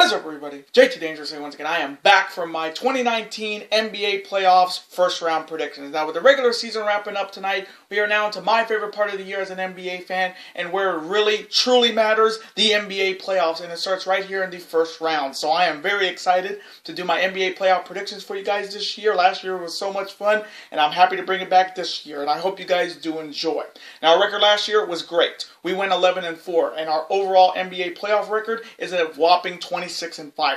What is up, everybody? JT Dangerous here once again. I am back from my 2019 NBA playoffs first round predictions. Now, with the regular season wrapping up tonight, we are now into my favorite part of the year as an NBA fan, and where it really, truly matters, the NBA playoffs, and it starts right here in the first round. So I am very excited to do my NBA playoff predictions for you guys this year. Last year was so much fun, and I'm happy to bring it back this year, and I hope you guys do enjoy. Now, our record last year was great. We went 11-4, and our overall NBA playoff record is a whopping 26-5.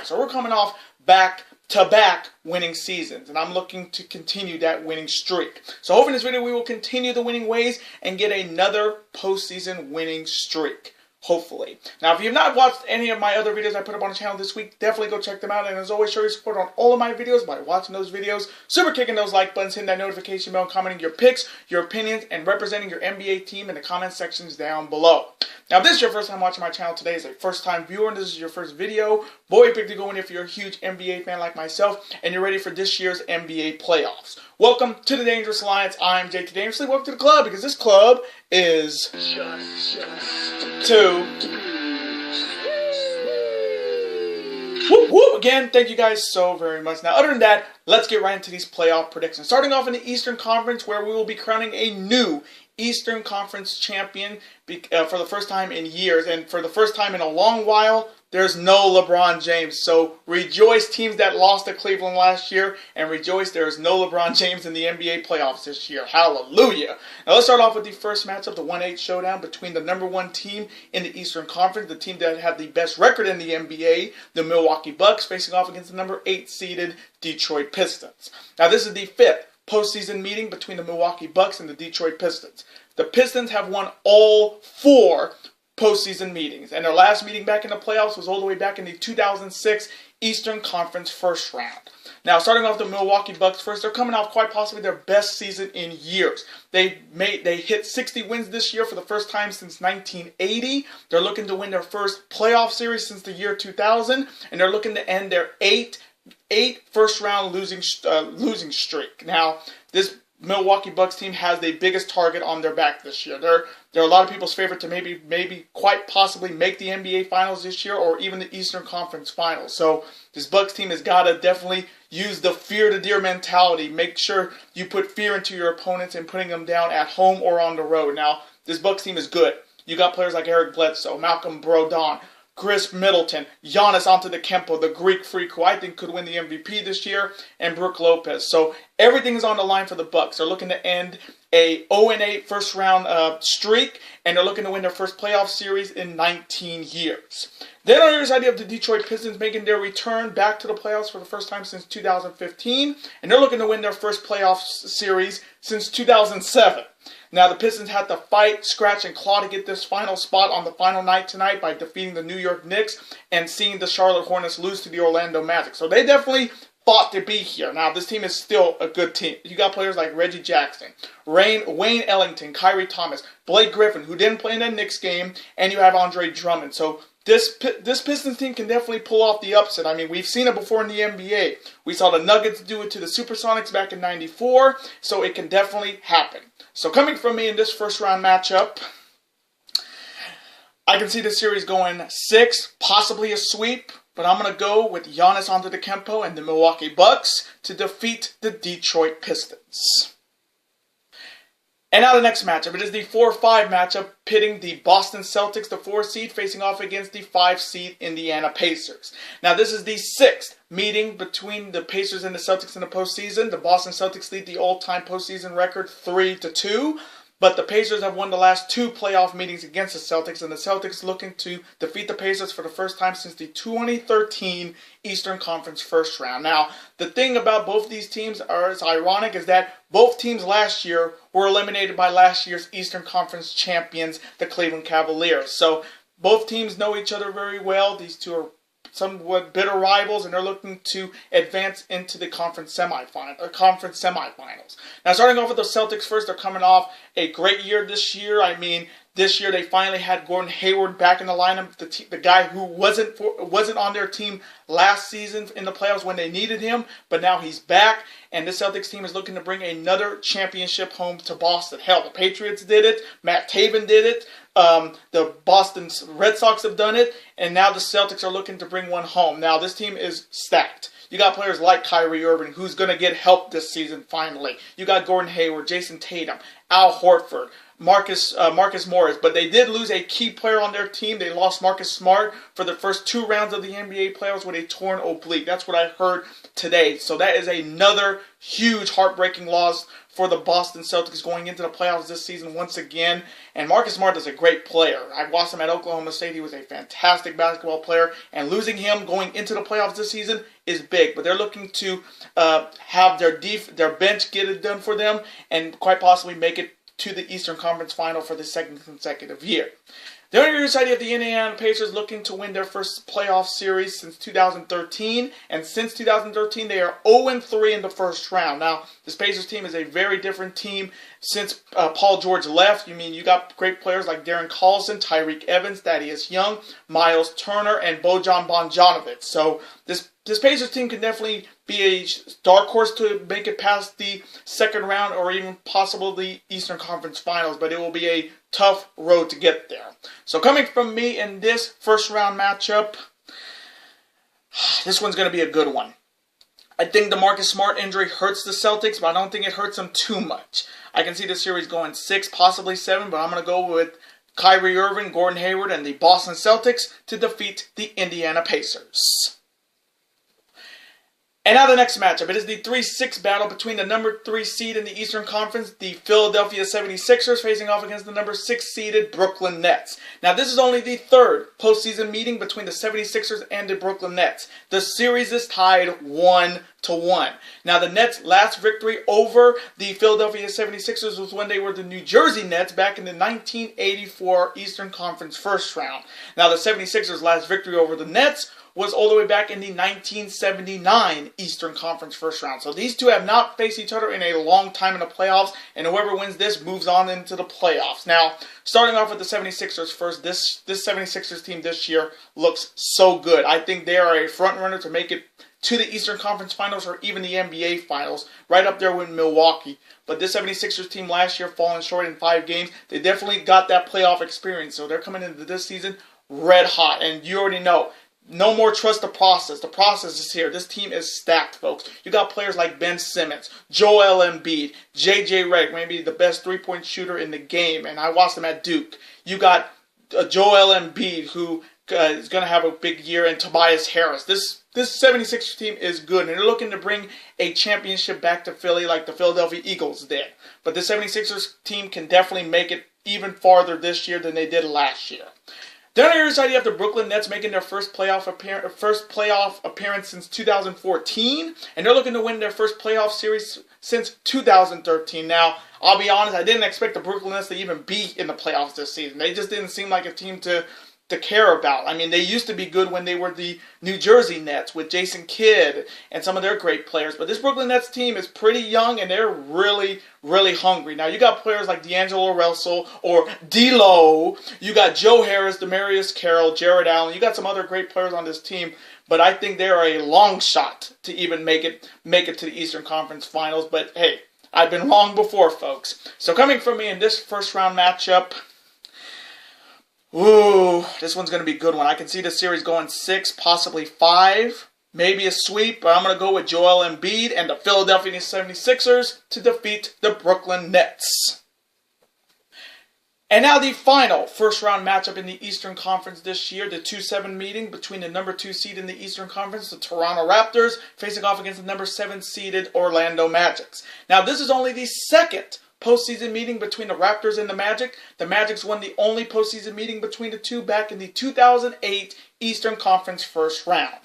So we're coming off back-to-back winning seasons, and I'm looking to continue that winning streak. So hopefully in this video we will continue the winning ways and get another postseason winning streak. Hopefully. Now, if you have not watched any of my other videos I put up on the channel this week, definitely go check them out. And as always, show your support on all of my videos by watching those videos, super kicking those like buttons, hitting that notification bell, commenting your picks, your opinions, and representing your NBA team in the comment sections down below. Now, if this is your first time watching my channel today, as a first-time viewer, and this is your first video, boy, you picked to go in if you're a huge NBA fan like myself, and you're ready for this year's NBA playoffs. Welcome to the Dangerous Alliance. I'm JT Dangerously. Welcome to the club, because this club is Whoop, whoop. Again, thank you guys so very much. Now, other than that, let's get right into these playoff predictions. Starting off in the Eastern Conference, where we will be crowning a new Eastern Conference champion for the first time in years. And for the first time in a long while, there's no LeBron James. So rejoice, teams that lost to Cleveland last year, and rejoice there is no LeBron James in the NBA playoffs this year. Hallelujah. Now let's start off with the first matchup, the 1-8 showdown between the #1 team in the Eastern Conference, the team that had the best record in the NBA, the Milwaukee Bucks, facing off against the #8 seeded Detroit Pistons. Now this is the 5th postseason meeting between the Milwaukee Bucks and the Detroit Pistons. The Pistons have won all 4 postseason meetings, and their last meeting back in the playoffs was all the way back in the 2006 Eastern Conference first round. Now, starting off the Milwaukee Bucks first, they're coming off quite possibly their best season in years. They hit 60 wins this year for the first time since 1980. They're looking to win their first playoff series since the year 2000, and they're looking to end their 8 first-round losing streak. Now, this Milwaukee Bucks team has the biggest target on their back this year. They're a lot of people's favorite to maybe quite possibly make the NBA Finals this year, or even the Eastern Conference Finals. So this Bucks team has got to definitely use the fear to deer mentality. Make sure you put fear into your opponents and putting them down at home or on the road. Now, this Bucks team is good. You got players like Eric Bledsoe, Malcolm Brogdon, Chris Middleton, Giannis Antetokounmpo, the Greek Freak, who I think could win the MVP this year, and Brook Lopez. So everything is on the line for the Bucks. They're looking to end a 0-8 first-round streak, and they're looking to win their first playoff series in 19 years. Then on the other side, you have the Detroit Pistons making their return back to the playoffs for the first time since 2015, and they're looking to win their first playoff series since 2007. Now, the Pistons had to fight, scratch, and claw to get this final spot on the final night tonight by defeating the New York Knicks and seeing the Charlotte Hornets lose to the Orlando Magic. So they definitely fought to be here. Now, this team is still a good team. You got players like Reggie Jackson, Wayne Ellington, Kyrie Thomas, Blake Griffin, who didn't play in that Knicks game, and you have Andre Drummond. So this Pistons team can definitely pull off the upset. I mean, we've seen it before in the NBA. We saw the Nuggets do it to the Supersonics back in '94, so it can definitely happen. So coming from me in this first round matchup, I can see the series going 6, possibly a sweep, but I'm going to go with Giannis Antetokounmpo and the Milwaukee Bucks to defeat the Detroit Pistons. And now the next matchup. It is the 4-5 matchup pitting the Boston Celtics, the 4 seed, facing off against the 5 seed Indiana Pacers. Now this is the 6th meeting between the Pacers and the Celtics in the postseason. The Boston Celtics lead the all-time postseason record 3-2. But the Pacers have won the last 2 playoff meetings against the Celtics, and the Celtics looking to defeat the Pacers for the first time since the 2013 Eastern Conference first round. Now, the thing about both these teams is ironic is that both teams last year were eliminated by last year's Eastern Conference champions, the Cleveland Cavaliers. So both teams know each other very well. These two are somewhat bitter rivals, and they're looking to advance into the conference semifinals. Now, starting off with the Celtics first, they're coming off a great year this year. I mean, this year they finally had Gordon Hayward back in the lineup, the guy who wasn't on their team last season in the playoffs when they needed him, but now he's back, and the Celtics team is looking to bring another championship home to Boston. Hell, the Patriots did it, Matt Taven did it, The Boston Red Sox have done it, and now the Celtics are looking to bring one home. Now, this team is stacked. You got players like Kyrie Irving, who's going to get help this season finally. You got Gordon Hayward, Jason Tatum, Al Horford, Marcus Morris, but they did lose a key player on their team. They lost Marcus Smart for the first 2 rounds of the NBA playoffs with a torn oblique. That's what I heard today. So that is another huge heartbreaking loss for the Boston Celtics going into the playoffs this season once again. And Marcus Smart is a great player. I watched him at Oklahoma State. He was a fantastic basketball player. And losing him going into the playoffs this season is big. But they're looking to have their bench get it done for them and quite possibly make it to the Eastern Conference Final for the 2nd consecutive year. The other side of the Indiana Pacers looking to win their first playoff series since 2013. And since 2013, they are 0-3 in the first round. Now, this Pacers team is a very different team since Paul George left. You got great players like Darren Collison, Tyreek Evans, Thaddeus Young, Miles Turner, and Bojan Bogdanovic. So this Pacers team can definitely be a dark horse to make it past the 2nd round or even possibly the Eastern Conference Finals, but it will be a tough road to get there. So coming from me in this first round matchup, this one's going to be a good one. I think the Marcus Smart injury hurts the Celtics, but I don't think it hurts them too much. I can see the series going 6, possibly 7, but I'm going to go with Kyrie Irving, Gordon Hayward, and the Boston Celtics to defeat the Indiana Pacers. And now the next matchup. It is the 3-6 battle between the number 3 seed in the Eastern Conference, the Philadelphia 76ers, facing off against the number 6 seeded Brooklyn Nets. Now, this is only the 3rd postseason meeting between the 76ers and the Brooklyn Nets. The series is tied 1-1. Now, the Nets' last victory over the Philadelphia 76ers was when they were the New Jersey Nets back in the 1984 Eastern Conference first round. Now, the 76ers' last victory over the Nets was all the way back in the 1979 Eastern Conference first round. So these two have not faced each other in a long time in the playoffs, and whoever wins this moves on into the playoffs. Now, starting off with the 76ers first, this 76ers team this year looks so good. I think they are a front runner to make it to the Eastern Conference Finals or even the NBA Finals, right up there with Milwaukee. But this 76ers team last year falling short in 5 games, they definitely got that playoff experience. So they're coming into this season red hot, and you already know, no more trust the process. The process is here. This team is stacked, folks. You got players like Ben Simmons, Joel Embiid, J.J. Redick, maybe the best 3-point shooter in the game, and I watched him at Duke. You got Joel Embiid, who is going to have a big year, and Tobias Harris. This 76ers team is good, and they're looking to bring a championship back to Philly like the Philadelphia Eagles did. But the 76ers team can definitely make it even farther this year than they did last year. Then on the other side, you have the Brooklyn Nets making their first playoff appearance since 2014, and they're looking to win their first playoff series since 2013. Now, I'll be honest, I didn't expect the Brooklyn Nets to even be in the playoffs this season. They just didn't seem like a team to care about. I mean, they used to be good when they were the New Jersey Nets with Jason Kidd and some of their great players. But this Brooklyn Nets team is pretty young, and they're really, really hungry. Now, you got players like D'Angelo Russell or D'Lo. You got Joe Harris, Demarius Carroll, Jared Allen. You got some other great players on this team. But I think they're a long shot to even make it to the Eastern Conference Finals. But, hey, I've been wrong before, folks. So coming from me in this first round matchup, ooh, this one's going to be a good one. I can see the series going 6, possibly 5, maybe a sweep, but I'm going to go with Joel Embiid and the Philadelphia 76ers to defeat the Brooklyn Nets. And now the final first-round matchup in the Eastern Conference this year, the 2-7 meeting between the number 2 seed in the Eastern Conference, the Toronto Raptors, facing off against the number 7 seeded Orlando Magic. Now, this is only the second postseason meeting between the Raptors and the Magic. The Magic's won the only postseason meeting between the two back in the 2008 Eastern Conference first round.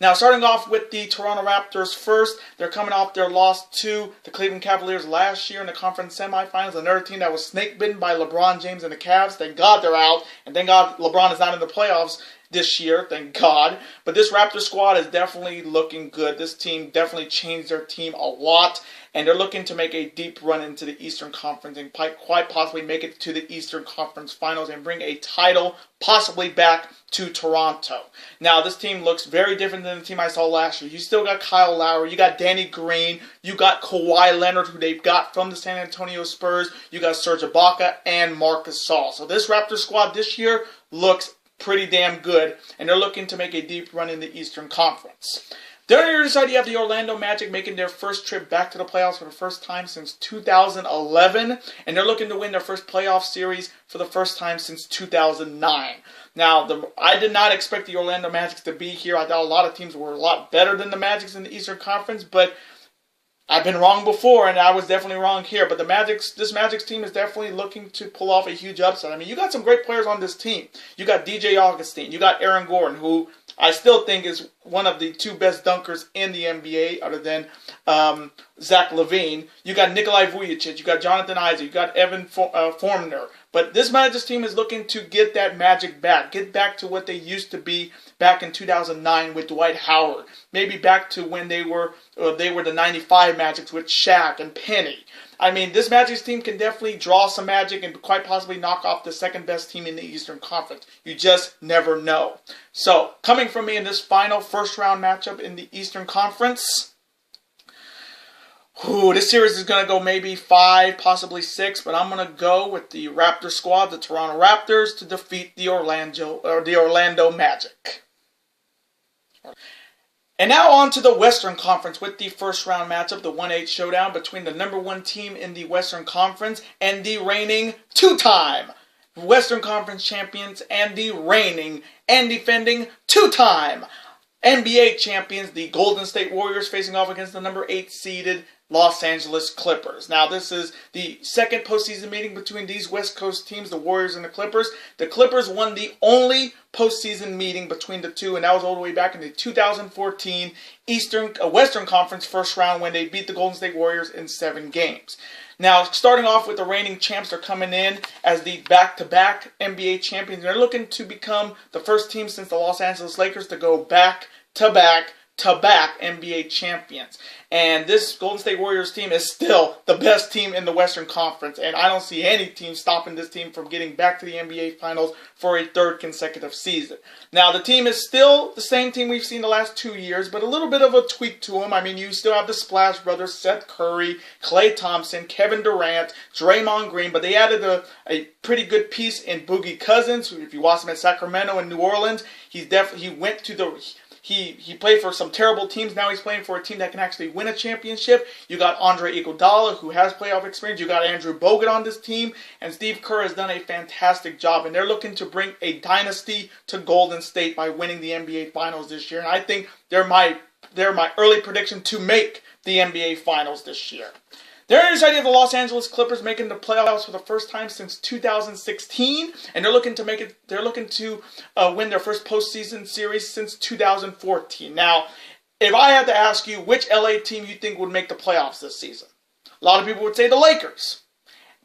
Now, starting off with the Toronto Raptors first, they're coming off their loss to the Cleveland Cavaliers last year in the conference semifinals, another team that was snake-bitten by LeBron James and the Cavs. Thank God they're out, and thank God LeBron is not in the playoffs this year, thank God. But this Raptor squad is definitely looking good. This team definitely changed their team a lot, and they're looking to make a deep run into the Eastern Conference and quite possibly make it to the Eastern Conference Finals and bring a title possibly back to Toronto. Now, this team looks very different than the team I saw last year. You still got Kyle Lowry, you got Danny Green, you got Kawhi Leonard, who they've got from the San Antonio Spurs, you got Serge Ibaka, and Marc Gasol. So this Raptors squad this year looks pretty damn good, and they're looking to make a deep run in the Eastern Conference. Then on the other side, you have the Orlando Magic making their first trip back to the playoffs for the first time since 2011. And they're looking to win their first playoff series for the first time since 2009. Now, I did not expect the Orlando Magic to be here. I thought a lot of teams were a lot better than the Magic in the Eastern Conference. But I've been wrong before, and I was definitely wrong here. But this Magic's team is definitely looking to pull off a huge upset. I mean, you got some great players on this team. You got DJ Augustine. You got Aaron Gordon, who I still think is one of the two best dunkers in the NBA, other than Zach LaVine. You got Nikolai Vujicic. You got Jonathan Isaac. You got Evan Fournier. But this Magic's team is looking to get that magic back. Get back to what they used to be back in 2009 with Dwight Howard. Maybe back to when they were the 95 Magics with Shaq and Penny. I mean, this Magic's team can definitely draw some magic and quite possibly knock off the second best team in the Eastern Conference. You just never know. So, coming from me in this final first round matchup in the Eastern Conference, this series is going to go maybe 5, possibly 6, but I'm going to go with the Raptor squad, the Toronto Raptors, to defeat the Orlando Magic. And now on to the Western Conference with the first round matchup, the 1-8 showdown between the number 1 team in the Western Conference and the reigning 2-time Western Conference champions and the reigning and defending 2-time NBA champions, the Golden State Warriors, facing off against the number 8 seeded Los Angeles Clippers. Now, this is the second postseason meeting between these West Coast teams, the Warriors and the Clippers. The Clippers won the only postseason meeting between the two, and that was all the way back in the 2014 Western Conference first round when they beat the Golden State Warriors in 7 games. Now, starting off with the reigning champs, they're coming in as the back-to-back NBA champions. They're looking to become the first team since the Los Angeles Lakers to go back-to-back NBA champions. And this Golden State Warriors team is still the best team in the Western Conference. And I don't see any team stopping this team from getting back to the NBA Finals for a 3rd consecutive season. Now, the team is still the same team we've seen the last 2 years, but a little bit of a tweak to them. I mean, you still have the Splash Brothers, Seth Curry, Klay Thompson, Kevin Durant, Draymond Green, but they added a pretty good piece in Boogie Cousins, who, if you watch him at Sacramento and New Orleans, he went to the... He played for some terrible teams. Now he's playing for a team that can actually win a championship. You got Andre Iguodala, who has playoff experience. You got Andrew Bogut on this team. And Steve Kerr has done a fantastic job. And they're looking to bring a dynasty to Golden State by winning the NBA Finals this year. And I think they're my early prediction to make the NBA Finals this year. They're on the side of the Los Angeles Clippers, making the playoffs for the first time since 2016, and they're looking to win their first postseason series since 2014. Now, if I had to ask you which LA team you think would make the playoffs this season, a lot of people would say the Lakers,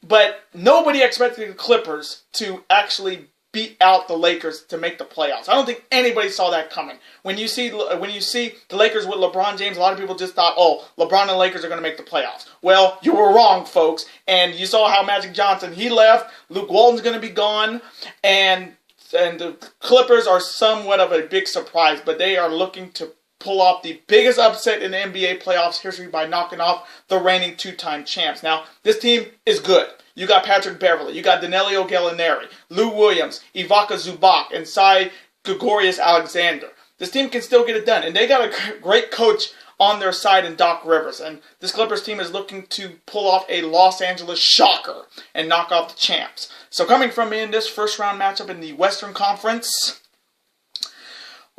but nobody expected the Clippers to actually beat out the Lakers to make the playoffs. I don't think anybody saw that coming. When you see the Lakers with LeBron James, a lot of people just thought, oh, LeBron and the Lakers are going to make the playoffs. Well, you were wrong, folks. And you saw how Magic Johnson, he left. Luke Walton's going to be gone. And the Clippers are somewhat of a big surprise, but they are looking to pull off the biggest upset in the NBA playoffs history by knocking off the reigning 2-time champs. Now, this team is good. You got Patrick Beverley, you got Danilo Gallinari, Lou Williams, Ivica Zubac, and Cy Gregorius-Alexander. This team can still get it done, and they got a great coach on their side in Doc Rivers. And this Clippers team is looking to pull off a Los Angeles shocker and knock off the champs. So coming from in this first round matchup in the Western Conference,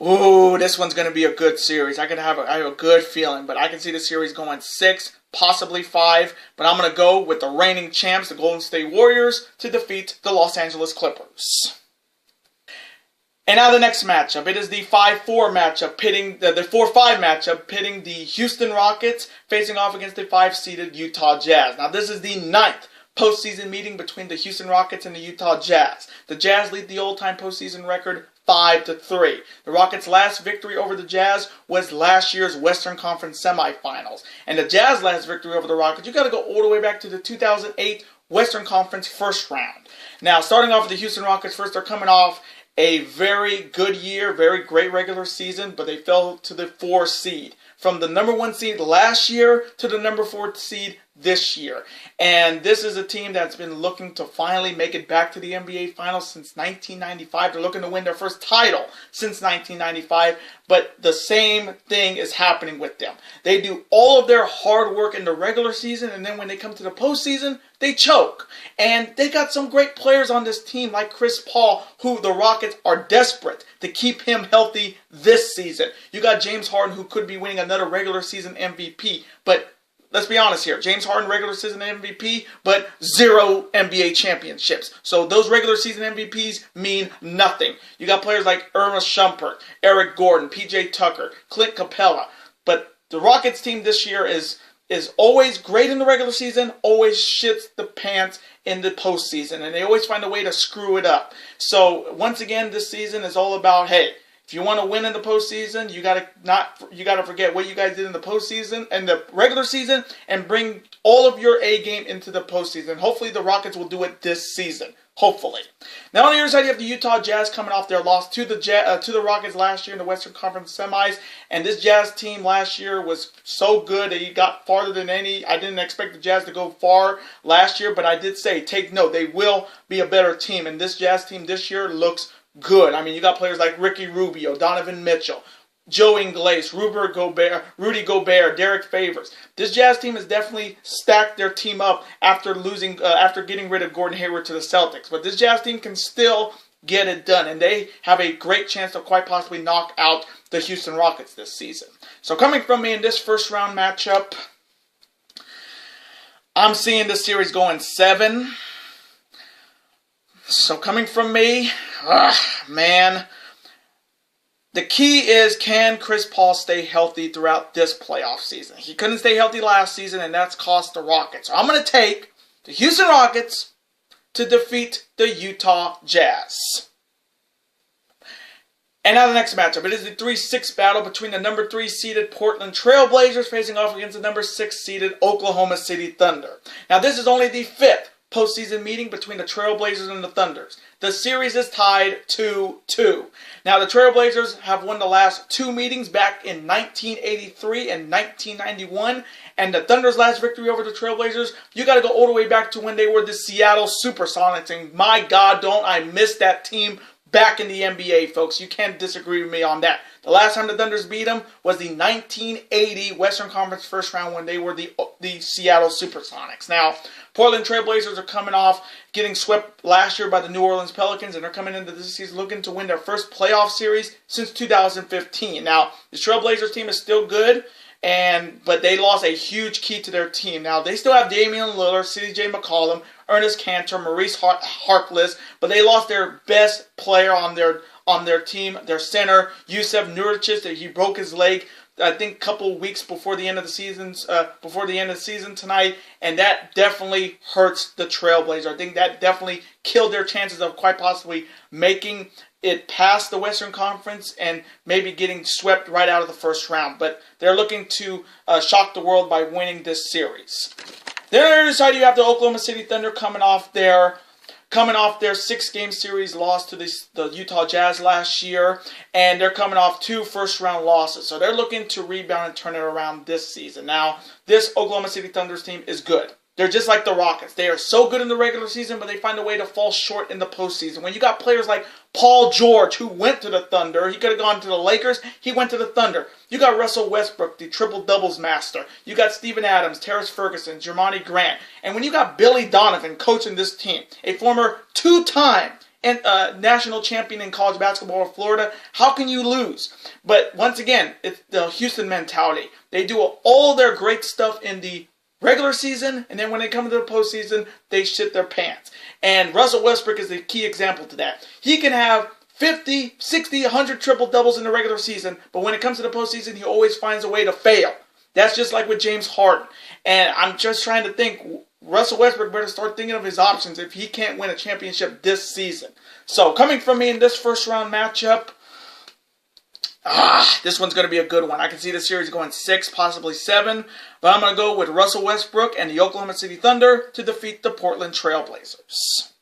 ooh, this one's going to be a good series. I have a good feeling, but I can see the series going 6, possibly 5, but I'm going to go with the reigning champs, the Golden State Warriors, to defeat the Los Angeles Clippers. And now the next matchup. It is the 5-4 matchup pitting the 4-5 matchup pitting the Houston Rockets facing off against the 5-seeded Utah Jazz. Now this is the 9th postseason meeting between the Houston Rockets and the Utah Jazz. The Jazz lead the all-time postseason record 5-3. The Rockets' last victory over the Jazz was last year's Western Conference semifinals. And the Jazz last victory over the Rockets, you got to go all the way back to the 2008 Western Conference first round. Now, starting off with the Houston Rockets first, they're coming off a very good year, very great regular season, but they fell to the 4 seed. From the number 1 seed last year to the number 4 seed this year. And this is a team that's been looking to finally make it back to the NBA Finals since 1995. They're looking to win their first title since 1995. But the same thing is happening with them. They do all of their hard work in the regular season, and then when they come to the postseason, they choke. And they got some great players on this team like Chris Paul, who the Rockets are desperate to keep him healthy this season. You got James Harden, who could be winning another regular season MVP. But let's be honest here. James Harden, regular season MVP, but 0 NBA championships. So those regular season MVPs mean nothing. You got players like Irma Shumpert, Eric Gordon, PJ Tucker, Clint Capella. But the Rockets team this year is always great in the regular season, always shits the pants in the postseason, and they always find a way to screw it up. So once again, this season is all about, hey, if you want to win in the postseason, you gotta forget what you guys did in the postseason and the regular season, and bring all of your A game into the postseason. Hopefully, the Rockets will do it this season. Hopefully. Now on the other side, you have the Utah Jazz coming off their loss to the Rockets last year in the Western Conference Semis. And this Jazz team last year was so good that he got farther than any. I didn't expect the Jazz to go far last year, but I did say, take note, they will be a better team. And this Jazz team this year looks good. I mean, you got players like Ricky Rubio, Donovan Mitchell, Joe Ingles, Rudy Gobert, Derek Favors. This Jazz team has definitely stacked their team up after getting rid of Gordon Hayward to the Celtics. But this Jazz team can still get it done, and they have a great chance to quite possibly knock out the Houston Rockets this season. So coming from me in this first round matchup, I'm seeing this series going 7. So coming from me, man, the key is, can Chris Paul stay healthy throughout this playoff season? He couldn't stay healthy last season, and that's cost the Rockets. So I'm going to take the Houston Rockets to defeat the Utah Jazz. And now the next matchup. It is the 3-6 battle between the number 3 seeded Portland Trail Blazers facing off against the number 6 seeded Oklahoma City Thunder. Now this is only the 5th postseason meeting between the Trailblazers and the Thunders. The series is tied 2-2. Now, the Trailblazers have won the last 2 meetings back in 1983 and 1991. And the Thunder's last victory over the Trailblazers, you got to go all the way back to when they were the Seattle Supersonics. And my God, don't I miss that team back in the NBA, folks. You can't disagree with me on that. The last time the Thunders beat them was the 1980 Western Conference first round when they were the Seattle Supersonics. Now, Portland Trailblazers are coming off getting swept last year by the New Orleans Pelicans, and they're coming into this season looking to win their first playoff series since 2015. Now, the Trailblazers team is still good, but they lost a huge key to their team. Now, they still have Damian Lillard, CJ McCollum, Ernest Cantor, Maurice Harkless, but they lost their best player on their team, their center, Yusef Nurkic. He broke his leg, I think, a couple weeks before the end of the season tonight, and that definitely hurts the Trailblazers. I think that definitely killed their chances of quite possibly making it past the Western Conference and maybe getting swept right out of the first round. But they're looking to shock the world by winning this series. Then on the other side, you have the Oklahoma City Thunder coming off their 6-game series loss to the Utah Jazz last year, and they're coming off 2 first-round losses. So they're looking to rebound and turn it around this season. Now, this Oklahoma City Thunder's team is good. They're just like the Rockets. They are so good in the regular season, but they find a way to fall short in the postseason. When you got players like Paul George, who went to the Thunder, he could have gone to the Lakers, he went to the Thunder. You got Russell Westbrook, the triple-doubles master. You got Steven Adams, Terrence Ferguson, Jermani Grant. And when you got Billy Donovan coaching this team, a former 2-time national champion in college basketball of Florida, how can you lose? But once again, it's the Houston mentality. They do all their great stuff in the regular season, and then when they come to the postseason, they shit their pants. And Russell Westbrook is the key example to that. He can have 50, 60, 100 triple-doubles in the regular season, but when it comes to the postseason, he always finds a way to fail. That's just like with James Harden. And I'm just trying to think, Russell Westbrook better start thinking of his options if he can't win a championship this season. So, coming from me in this first-round matchup, this one's going to be a good one. I can see the series going 6, possibly 7. But I'm going to go with Russell Westbrook and the Oklahoma City Thunder to defeat the Portland Trail Blazers.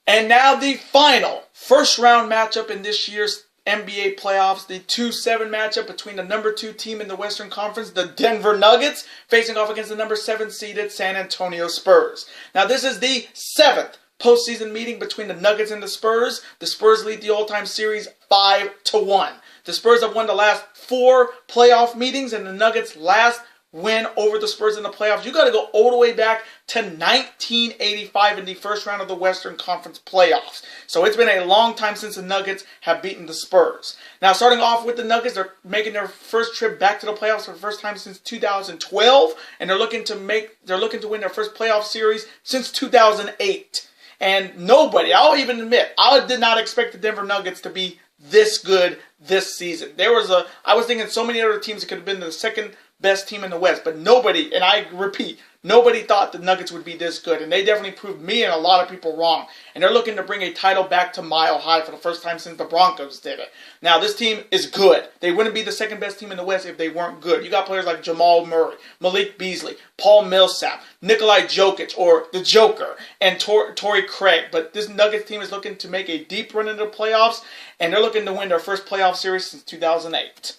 And now the final first round matchup in this year's NBA playoffs, the 2-7 matchup between the number 2 team in the Western Conference, the Denver Nuggets, facing off against the number 7 seeded San Antonio Spurs. Now this is the 7th postseason meeting between the Nuggets and the Spurs. The Spurs lead the all-time series 5-1. The Spurs have won the last 4 playoff meetings, and the Nuggets' last win over the Spurs in the playoffs, you got to go all the way back to 1985 in the first round of the Western Conference playoffs. So it's been a long time since the Nuggets have beaten the Spurs. Now, starting off with the Nuggets, they're making their first trip back to the playoffs for the first time since 2012, and they're looking to win their first playoff series since 2008. And nobody, I'll even admit, I did not expect the Denver Nuggets to be this good this season. I was thinking so many other teams that could have been the second best team in the West, but nobody, and I repeat, nobody thought the Nuggets would be this good, and they definitely proved me and a lot of people wrong. And they're looking to bring a title back to Mile High for the first time since the Broncos did it. Now, this team is good. They wouldn't be the second best team in the West if they weren't good. You got players like Jamal Murray, Malik Beasley, Paul Millsap, Nikolai Jokic, or the Joker, and Torrey Craig. But this Nuggets team is looking to make a deep run into the playoffs, and they're looking to win their first playoff series since 2008.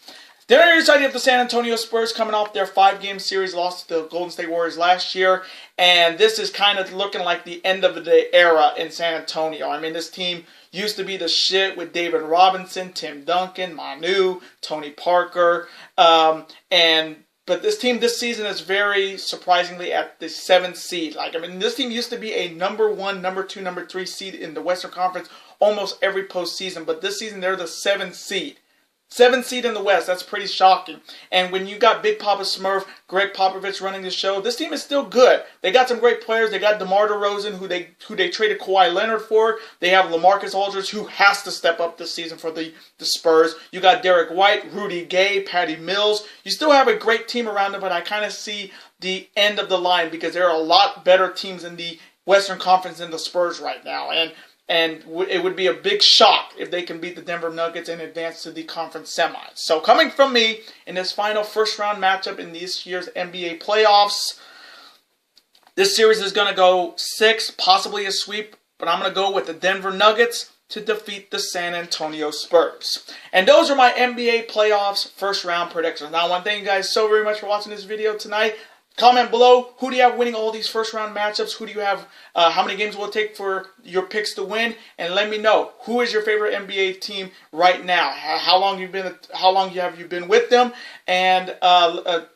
Then on your side, you have the San Antonio Spurs coming off their 5-game series loss to the Golden State Warriors last year. And this is kind of looking like the end of the era in San Antonio. I mean, this team used to be the shit with David Robinson, Tim Duncan, Manu, Tony Parker. But this team this season is very surprisingly at the 7th seed. This team used to be a number 1, number 2, number 3 seed in the Western Conference almost every postseason. But this season, they're the 7th seed. 7th seed in the West, that's pretty shocking. And when you got Big Papa Smurf, Greg Popovich running the show, this team is still good. They got some great players. They got DeMar DeRozan, who they traded Kawhi Leonard for. They have LaMarcus Aldridge, who has to step up this season for the Spurs. You got Derek White, Rudy Gay, Patty Mills. You still have a great team around them, but I kind of see the end of the line because there are a lot better teams in the Western Conference than the Spurs right now. And it would be a big shock if they can beat the Denver Nuggets and advance to the conference semis. So coming from me in this final first-round matchup in this year's NBA playoffs, this series is going to go 6, possibly a sweep, but I'm going to go with the Denver Nuggets to defeat the San Antonio Spurs. And those are my NBA playoffs first-round predictions. Now, I want to thank you guys so very much for watching this video tonight. Comment below, who do you have winning all these first-round matchups? Who do you have, how many games will it take for your picks to win? And let me know, who is your favorite NBA team right now? How long have you been with them? And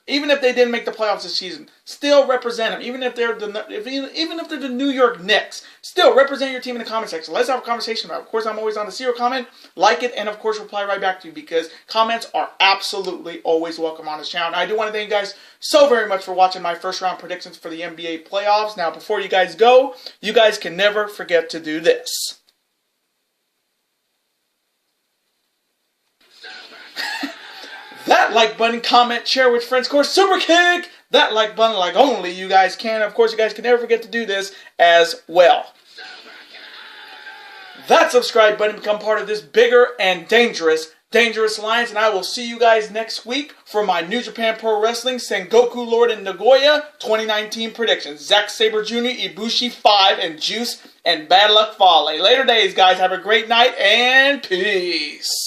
even if they didn't make the playoffs this season, still represent them. Even if they're the New York Knicks, still represent your team in the comment section. Let's have a conversation about it. Of course, I'm always on to see your comment, like it, and of course reply right back to you because comments are absolutely always welcome on this channel. And I do want to thank you guys so very much for watching my first round predictions for the NBA playoffs. Now, before you guys go, you guys can never forget to do this. That like button, comment, share with friends. Of course, super kick that like button like only you guys can. Of course, you guys can never forget to do this as well. That subscribe button, become part of this bigger and dangerous alliance. And I will see you guys next week for my New Japan Pro Wrestling Sengoku Lord and Nagoya 2019 predictions. Zack Sabre Jr., Ibushi 5, and Juice and Bad Luck Fale. Later days, guys. Have a great night and peace.